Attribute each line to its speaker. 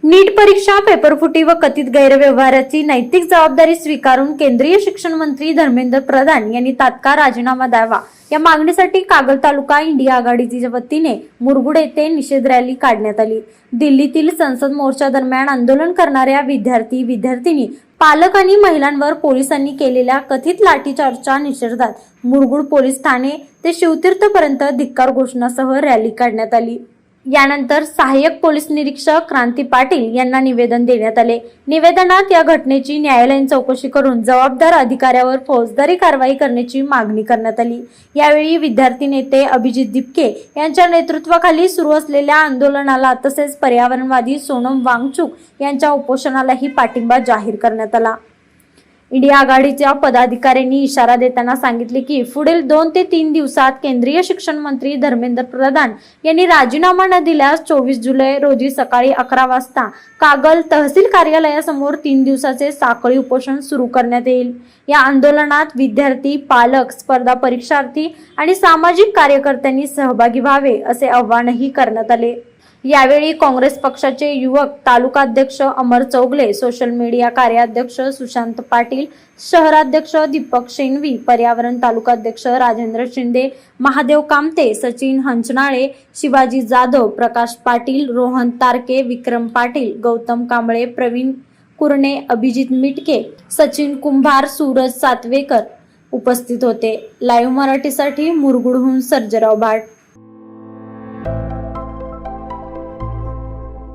Speaker 1: नीट परीक्षा पेपरफुटी व कथित गैरव्यवहाराची नैतिक जबाबदारी स्वीकारून केंद्रीय शिक्षण मंत्री धर्मेंद्र प्रधान यांनी तात्काळ राजीनामा द्यावा या मागणीसाठी कागल तालुका इंडिया आघाडीच्या वतीने मुरगुड येथे निषेध रॅली काढण्यात आली। दिल्लीतील संसद मोर्चा दरम्यान आंदोलन करणाऱ्या विद्यार्थी विद्यार्थिनी पालक आणि महिलांवर पोलिसांनी केलेल्या कथित लाठीचार्जच्या निषेधार्थ मुरगुड पोलीस ठाणे ते शिवतीर्थ पर्यंत धिक्कार घोषणासह रॅली काढण्यात आली। यानंतर सहाय्यक पोलीस निरीक्षक क्रांती पाटील यांना निवेदन देण्यात आले। निवेदनात या घटनेची न्यायालयीन चौकशी करून जबाबदार अधिकाऱ्यावर फौजदारी कारवाई करण्याची मागणी करण्यात आली। यावेळी विद्यार्थी नेते अभिजित दिपके यांच्या नेतृत्वाखाली सुरू असलेल्या आंदोलनाला तसेच पर्यावरणवादी सोनम वांगचुक यांच्या उपोषणालाही पाठिंबा जाहीर करण्यात आला। इंडिया आघाडीच्या पदाधिकाऱ्यांनी इशारा देताना सांगितले की पुढील 2 ते 3 दिवसात केंद्रीय शिक्षण मंत्री धर्मेंद्र प्रधान यांनी राजीनामा न दिल्यास 24 जुलै रोजी सकाळी 11 वाजता कागल तहसील कार्यालयासमोर 3 दिवसाचे साखळी उपोषण सुरू करण्यात येईल। या आंदोलनात विद्यार्थी, पालक, स्पर्धा परीक्षार्थी आणि सामाजिक कार्यकर्त्यांनी सहभागी व्हावे असे आवाहनही करण्यात आले। यावेळी काँग्रेस पक्षाचे युवक तालुकाध्यक्ष अमर चौगले, सोशल मीडिया कार्याध्यक्ष सुशांत पाटील, शहराध्यक्ष दीपक शेणवी, पर्यावरण तालुकाध्यक्ष राजेंद्र शिंदे, महादेव कामते, सचिन हंचनाळे, शिवाजी जाधव, प्रकाश पाटील, रोहन तारके, विक्रम पाटील, गौतम कांबळे, प्रवीण कुरणे, अभिजित मिटके, सचिन कुंभार, सूरज सातवेकर उपस्थित होते। लाईव्ह मराठीसाठी मुरगुडहून सर्जेराव भाट।